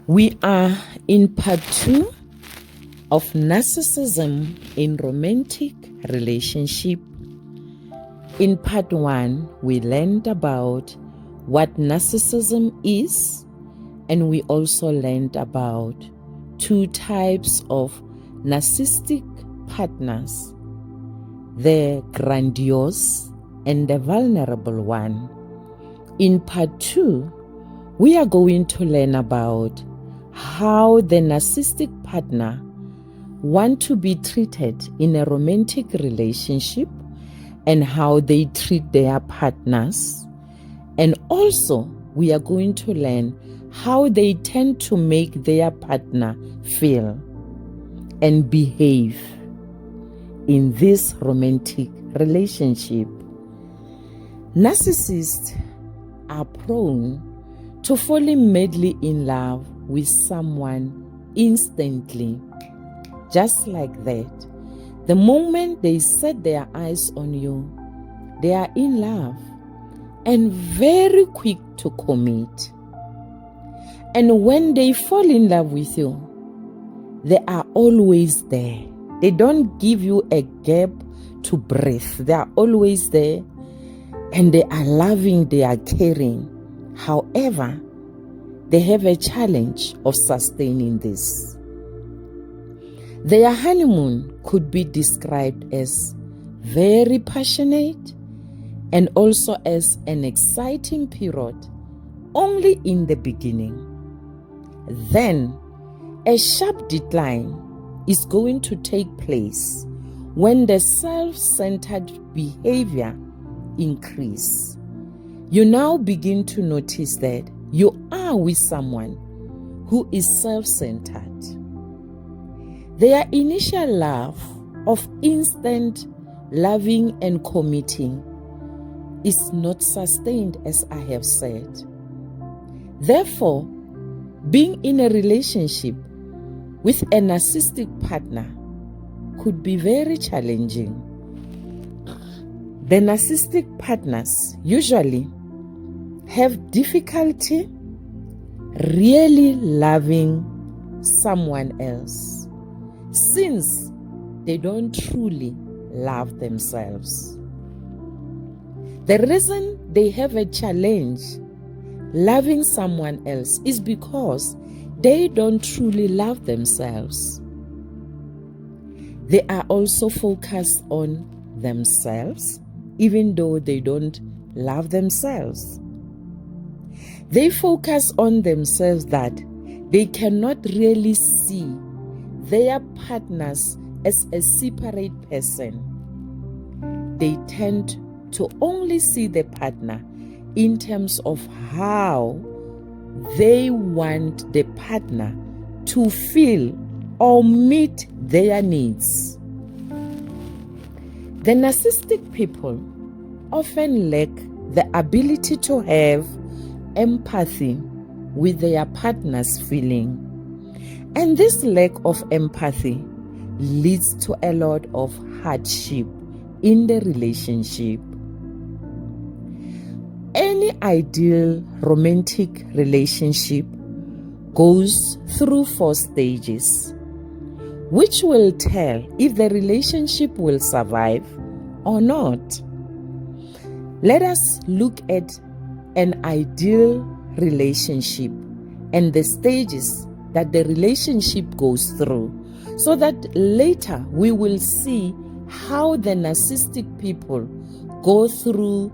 We are in part 2 of narcissism in romantic relationship. In part 1, we learned about what narcissism is, and we also learned about 2 types of narcissistic partners, the grandiose and the vulnerable one. In part 2, we are going to learn about how the narcissistic partner want to be treated in a romantic relationship and how they treat their partners. And also, we are going to learn how they tend to make their partner feel and behave in this romantic relationship. Narcissists are prone to falling madly in love with someone instantly. Just like that, the moment they set their eyes on you, they are in love and very quick to commit. And when they fall in love with you, they are always there. They don't give you a gap to breathe. They are always there, and they are loving, they are caring. However, they have a challenge of sustaining this. Their honeymoon could be described as very passionate and also as an exciting period only in the beginning. Then, a sharp decline is going to take place when the self-centered behavior increases. You now begin to notice that you are with someone who is self-centered. Their initial love of instant loving and committing is not sustained, as I have said. Therefore, being in a relationship with a narcissistic partner could be very challenging. The narcissistic partners usually have difficulty really loving someone else since they don't truly love themselves. The reason they have a challenge loving someone else is because they don't truly love themselves. They are also focused on themselves, even though they don't love themselves. They focus on themselves that they cannot really see their partners as a separate person. They tend to only see the partner in terms of how they want the partner to feel or meet their needs. The narcissistic people often lack the ability to have empathy with their partner's feeling. And this lack of empathy leads to a lot of hardship in the relationship. Any ideal romantic relationship goes through 4 stages, which will tell if the relationship will survive or not. Let us look at an ideal relationship and the stages that the relationship goes through, so that later we will see how the narcissistic people go through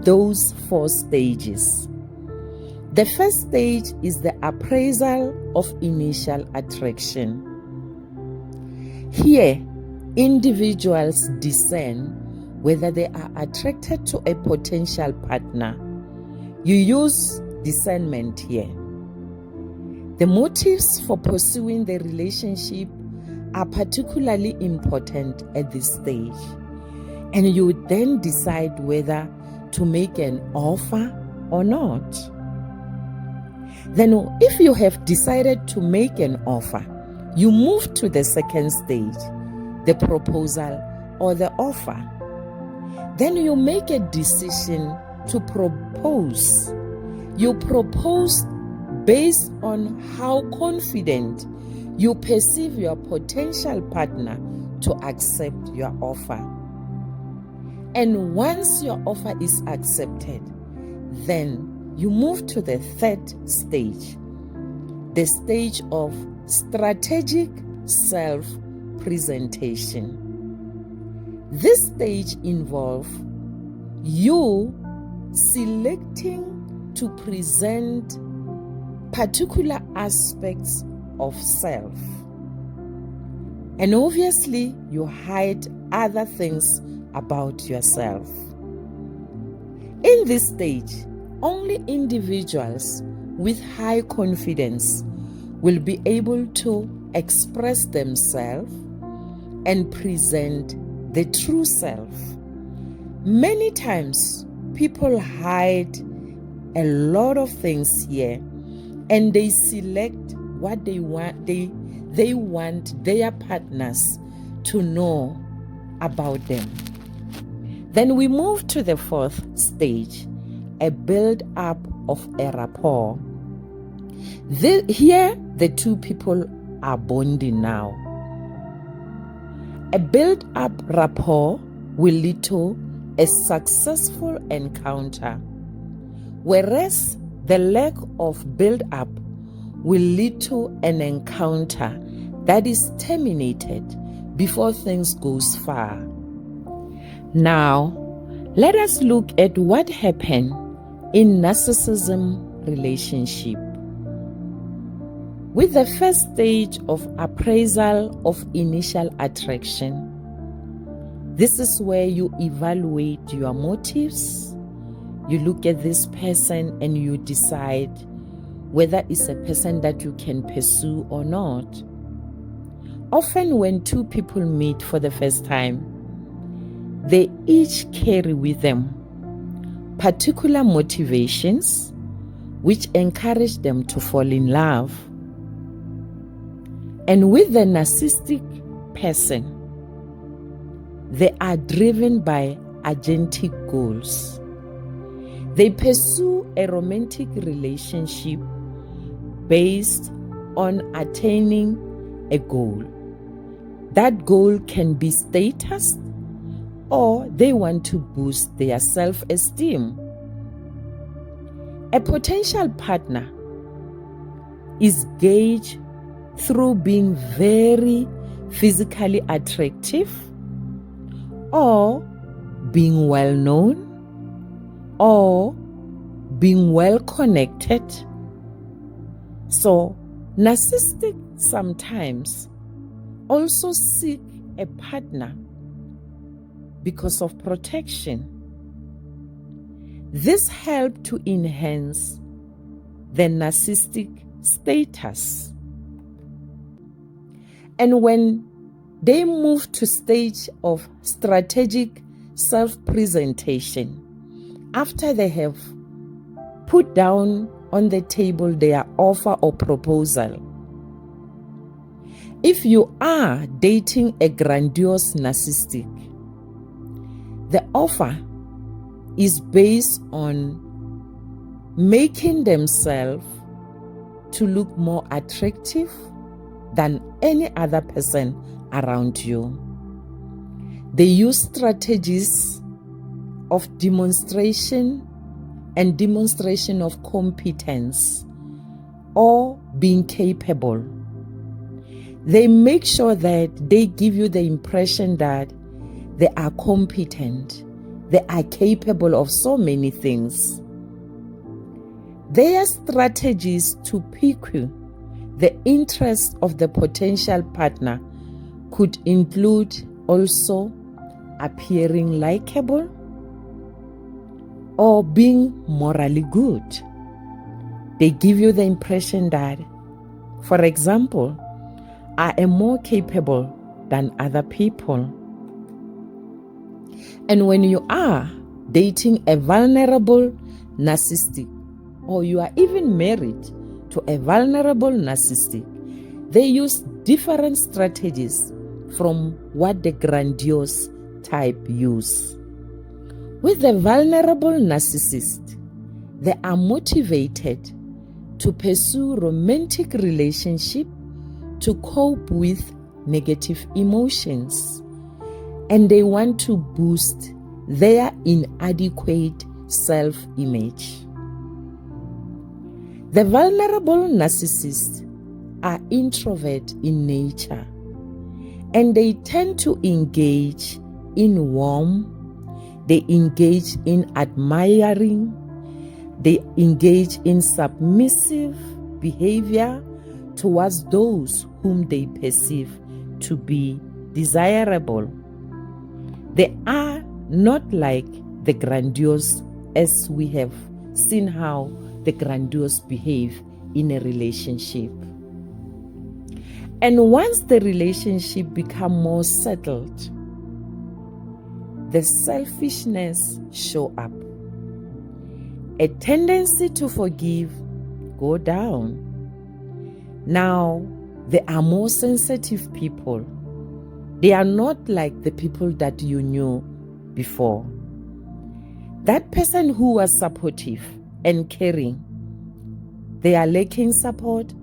those 4 stages. The first stage is the appraisal of initial attraction. Here, individuals discern whether they are attracted to a potential partner. You use discernment here. The motives for pursuing the relationship are particularly important at this stage, and you then decide whether to make an offer or not. Then, if you have decided to make an offer, you move to the second stage, the proposal or the offer. Then you make a decision to propose. You propose based on how confident you perceive your potential partner to accept your offer. And once your offer is accepted, then you move to the third stage, the stage of strategic self-presentation. This stage involves you selecting to present particular aspects of self. And obviously, you hide other things about yourself. In this stage, only individuals with high confidence will be able to express themselves and present the true self. Many times, people hide a lot of things here, and they select what they want. They want their partners to know about them. Then we move to the fourth stage, a build-up of a rapport. Here, the two people are bonding now. A build-up rapport will lead to a successful encounter, whereas the lack of build-up will lead to an encounter that is terminated before things goes far. Now, let us look at what happened in narcissism relationship. With the first stage of appraisal of initial attraction, this is where you evaluate your motives. You look at this person and you decide whether it's a person that you can pursue or not. Often when two people meet for the first time, they each carry with them particular motivations which encourage them to fall in love. And with the narcissistic person, they are driven by agentic goals. They pursue a romantic relationship based on attaining a goal. That goal can be status, or they want to boost their self-esteem. A potential partner is gauged through being very physically attractive, or being well known, or being well connected. So, narcissists sometimes also seek a partner because of protection. This helps to enhance the narcissistic status. And when they move to stage of strategic self-presentation, after they have put down on the table their offer or proposal, if you are dating a grandiose narcissistic, the offer is based on making themselves to look more attractive than any other person around you. They use strategies of demonstration and demonstration of competence or being capable. They make sure that they give you the impression that they are competent, they are capable of so many things. Their strategies to pique the interest of the potential partner could include also appearing likable or being morally good. They give you the impression that, for example, I am more capable than other people. And when you are dating a vulnerable narcissistic, or you are even married to a vulnerable narcissistic, they use different strategies from what the grandiose type use. With the vulnerable narcissist, they are motivated to pursue romantic relationship to cope with negative emotions, and they want to boost their inadequate self-image. The vulnerable narcissists are introvert in nature, and they tend to engage in warm, they engage in admiring, they engage in submissive behavior towards those whom they perceive to be desirable. They are not like the grandiose, as we have seen how the grandiose behave in a relationship. And once the relationship becomes more settled, the selfishness show up. A tendency to forgive go down. Now, they are more sensitive people. They are not like the people that you knew before. That person who was supportive and caring, they are lacking support,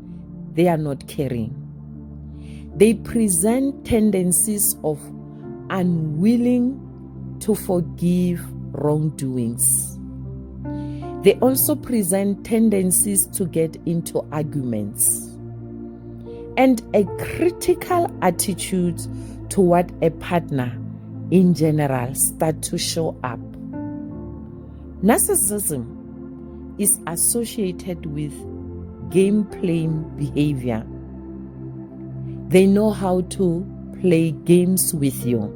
they are not caring. They present tendencies of unwilling to forgive wrongdoings. They also present tendencies to get into arguments, and a critical attitude toward a partner in general start to show up. Narcissism is associated with game-playing behavior. They know how to play games with you.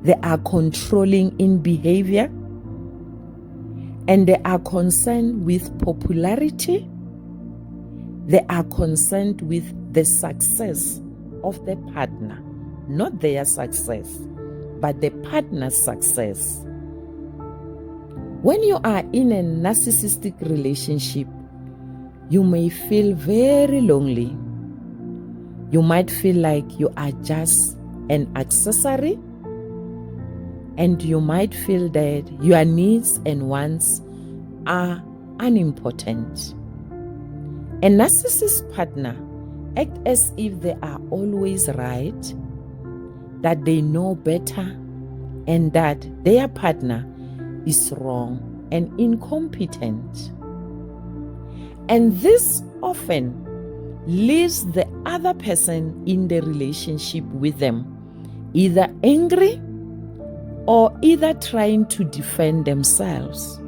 They are controlling in behavior, and they are concerned with popularity. They are concerned with the success of the partner, not their success, but the partner's success. When you are in a narcissistic relationship, you may feel very lonely. You might feel like you are just an accessory, and you might feel that your needs and wants are unimportant. A narcissist partner acts as if they are always right, that they know better, and that their partner is wrong and incompetent. And this often leaves the other person in the relationship with them either angry or either trying to defend themselves,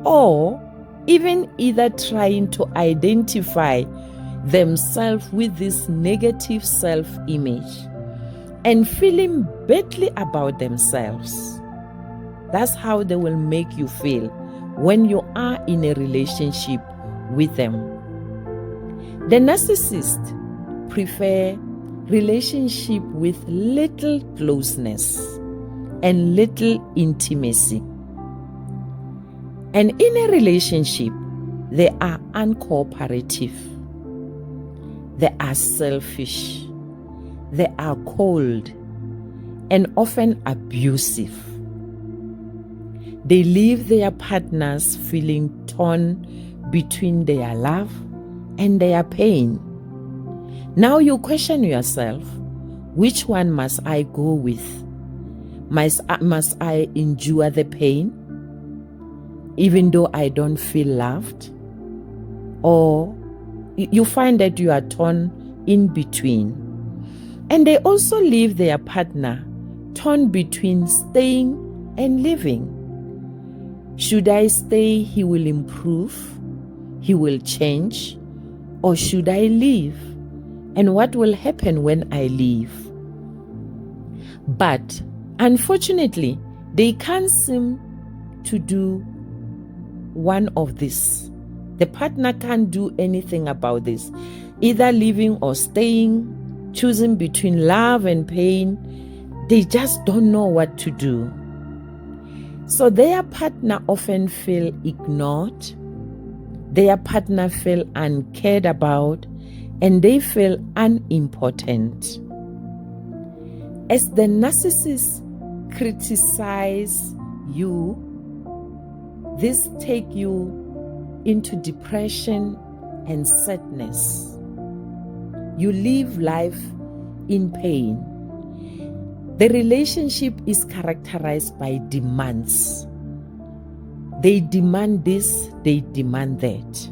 or even either trying to identify themselves with this negative self-image and feeling badly about themselves. That's how they will make you feel when you are in a relationship with them. The narcissists prefer relationship with little closeness and little intimacy. And in a relationship, they are uncooperative. They are selfish. They are cold and often abusive. They leave their partners feeling torn between their love and their pain. Now you question yourself, which one must I go with? Must I endure the pain, even though I don't feel loved? Or you find that you are torn in between. And they also leave their partner torn between staying and leaving. Should I stay, he will improve, he will change, or should I leave? And what will happen when I leave? But unfortunately, they can't seem to do one of this. The partner can't do anything about this, either leaving or staying, choosing between love and pain. They just don't know what to do. So their partner often feel ignored, their partner feel uncared about, and they feel unimportant. As the narcissist criticize you, this take you into depression and sadness. You live life in pain. The relationship is characterized by demands. They demand this, they demand that.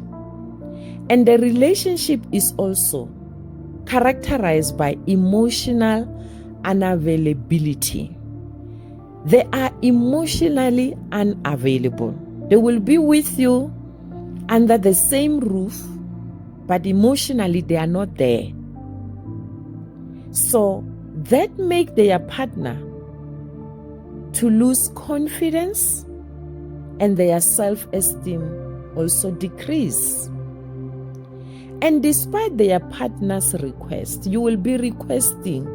And the relationship is also characterized by emotional unavailability. They are emotionally unavailable. They will be with you under the same roof, but emotionally they are not there. So that makes their partner to lose confidence, and their self-esteem also decrease. And despite their partner's request, you will be requesting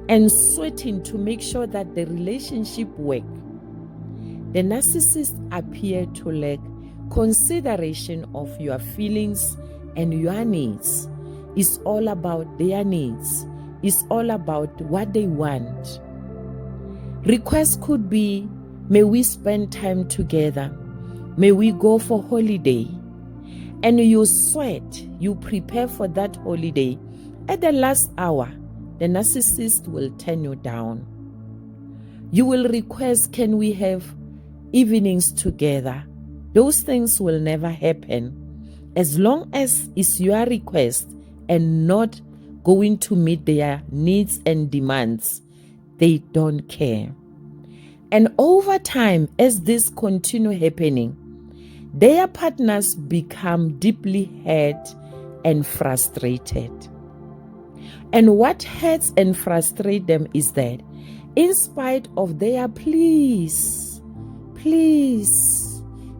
and sweating to make sure that the relationship works. The narcissist appear to lack consideration of your feelings and your needs. It's all about their needs. It's all about what they want. Requests could be, may we spend time together? May we go for holiday? And you sweat, you prepare for that holiday. At the last hour, the narcissist will turn you down. You will request, can we have evenings together? Those things will never happen. As long as it's your request and not going to meet their needs and demands, they don't care. And over time, as this continues happening, their partners become deeply hurt and frustrated. And what hurts and frustrates them is that in spite of their please,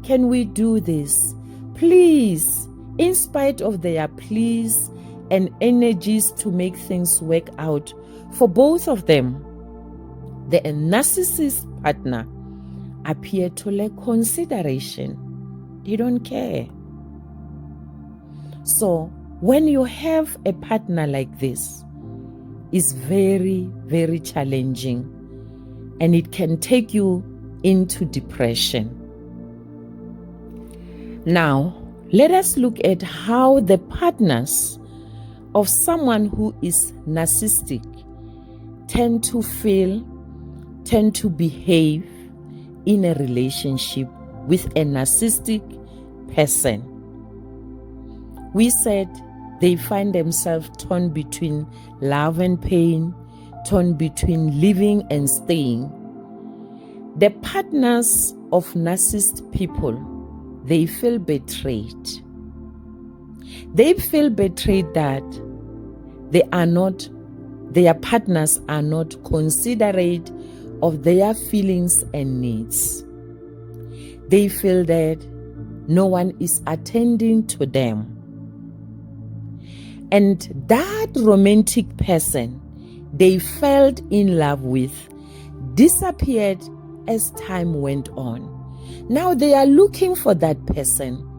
can we do this? Please, in spite of their pleas and energies to make things work out for both of them, the narcissist partner appear to lack consideration. They don't care. So when you have a partner like this, it's very, very challenging, and it can take you into depression. Now, let us look at how the partners of someone who is narcissistic tend to feel, tend to behave in a relationship with a narcissistic person. We said they find themselves torn between love and pain, torn between living and staying. The partners of narcissist people, they feel betrayed. They feel betrayed that their partners are not considerate of their feelings and needs. They feel that no one is attending to them. And that romantic person they felt in love with disappeared as time went on. Now they are looking for that person.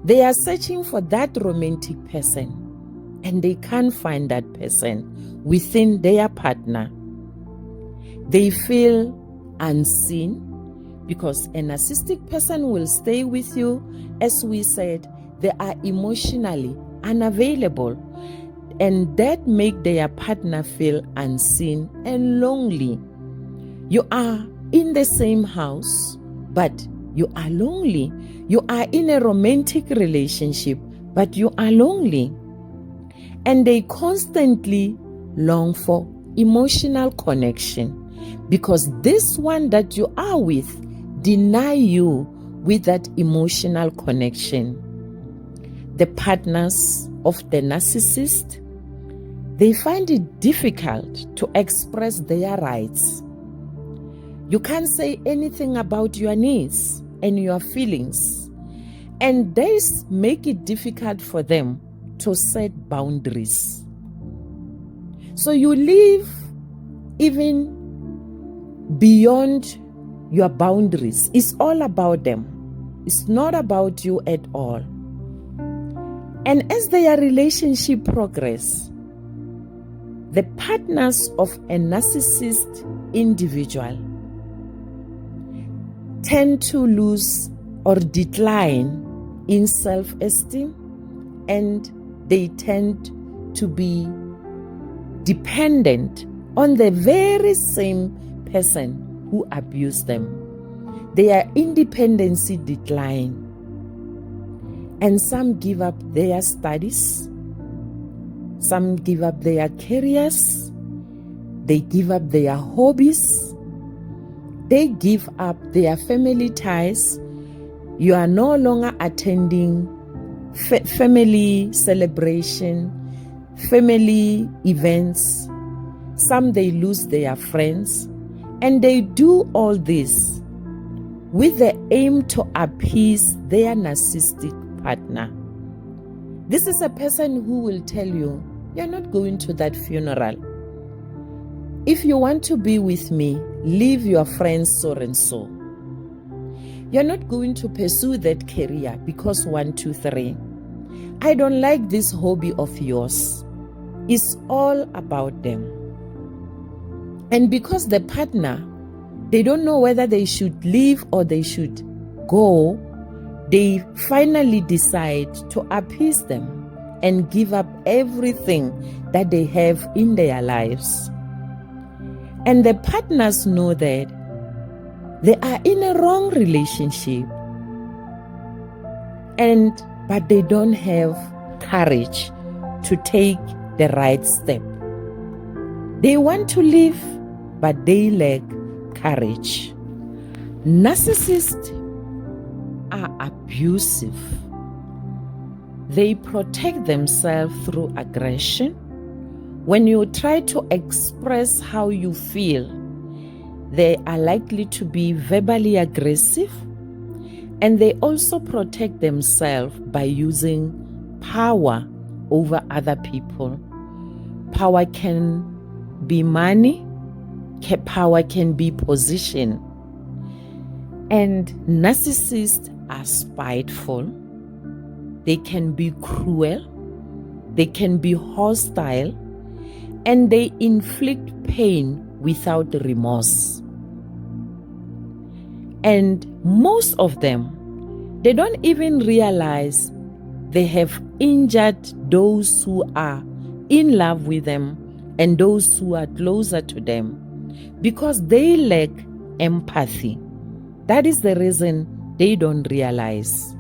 They are searching for that romantic person, and they can't find that person within their partner. They feel unseen because a narcissistic person will stay with you. As we said, they are emotionally unavailable, and that make their partner feel unseen and lonely. You are in the same house, but you are lonely. You are in a romantic relationship, but you are lonely. And they constantly long for emotional connection, because this one that you are with deny you with that emotional connection. The partners of the narcissist, they find it difficult to express their rights. You can't say anything about your needs and your feelings, and this make it difficult for them to set boundaries. So you live even beyond your boundaries. It's all about them. It's not about you at all. And as their relationship progress, the partners of a narcissist individual tend to lose or decline in self-esteem, and they tend to be dependent on the very same person who abused them. Their independency decline, and some give up their studies, some give up their careers, they give up their hobbies, they give up their family ties. You are no longer attending family celebration, family events. Some they lose their friends, and they do all this with the aim to appease their narcissistic partner. This is a person who will tell you, you're not going to that funeral. If you want to be with me, leave your friends so and so. You're not going to pursue that career because 1, 2, 3. I don't like this hobby of yours. It's all about them. And because the partner, they don't know whether they should leave or they should go, they finally decide to appease them and give up everything that they have in their lives. And the partners know that they are in a wrong relationship, but they don't have courage to take the right step. They want to leave, but they lack courage. Narcissists are abusive. They protect themselves through aggression. When you try to express how you feel, they are likely to be verbally aggressive, and they also protect themselves by using power over other people. Power can be money, power can be position. And narcissists are spiteful, they can be cruel, they can be hostile, and they inflict pain without remorse. And most of them, they don't even realize they have injured those who are in love with them and those who are closer to them, because they lack empathy. That is the reason they don't realize.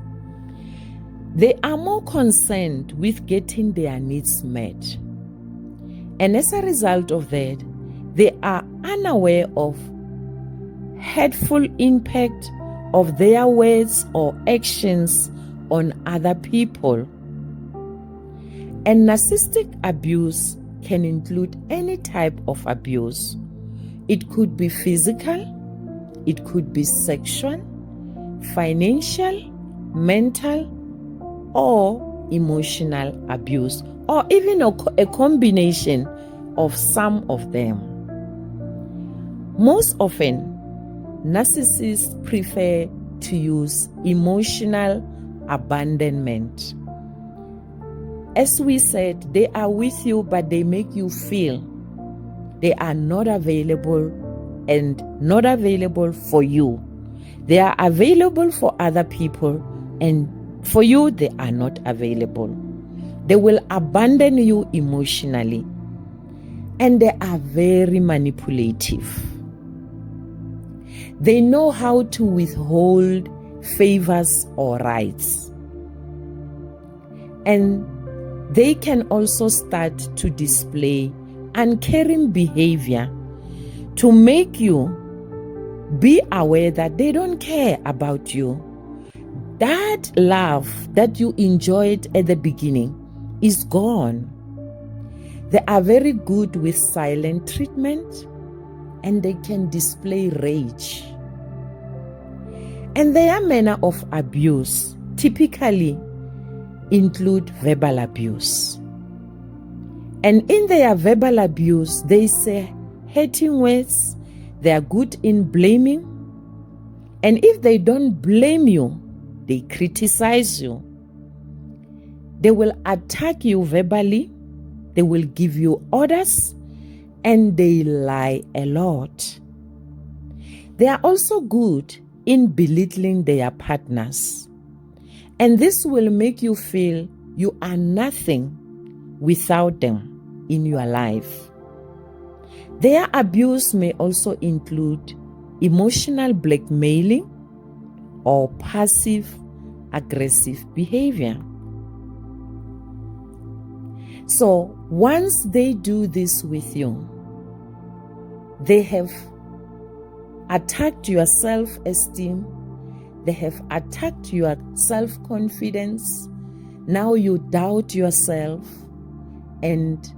They are more concerned with getting their needs met. And as a result of that, they are unaware of hurtful impact of their words or actions on other people. And narcissistic abuse can include any type of abuse. It could be physical, it could be sexual, financial, mental, or emotional abuse, or even a combination of some of them. Most often, narcissists prefer to use emotional abandonment. As we said, they are with you, but they make you feel they are not available and not available for you. They are available for other people, and for you, they are not available. They will abandon you emotionally, and they are very manipulative. They know how to withhold favors or rights. And they can also start to display uncaring behavior to make you be aware that they don't care about you. That love that you enjoyed at the beginning is gone. They are very good with silent treatment, and they can display rage. And their manner of abuse typically include verbal abuse. And in their verbal abuse, they say hurting words. They are good in blaming. And if they don't blame you, they criticize you. They will attack you verbally. They will give you orders, and they lie a lot. They are also good in belittling their partners. And this will make you feel you are nothing without them in your life. Their abuse may also include emotional blackmailing or passive aggressive behavior. So once they do this with you, they have attacked your self-esteem, they have attacked your self-confidence. Now you doubt yourself and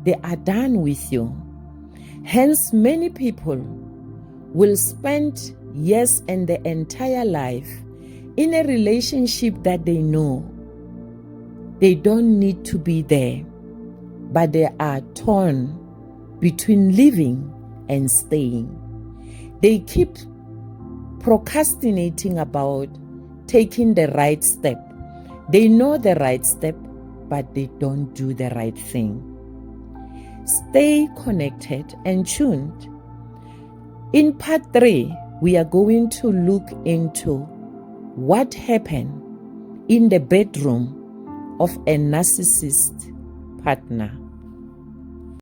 they are done with you. Hence, many people will spend years and their entire life in a relationship that they know they don't need to be there, but they are torn between living and staying. They keep procrastinating about taking the right step. They know the right step, but they don't do the right thing. Stay connected and tuned. In part 3, we are going to look into what happened in the bedroom of a narcissist partner.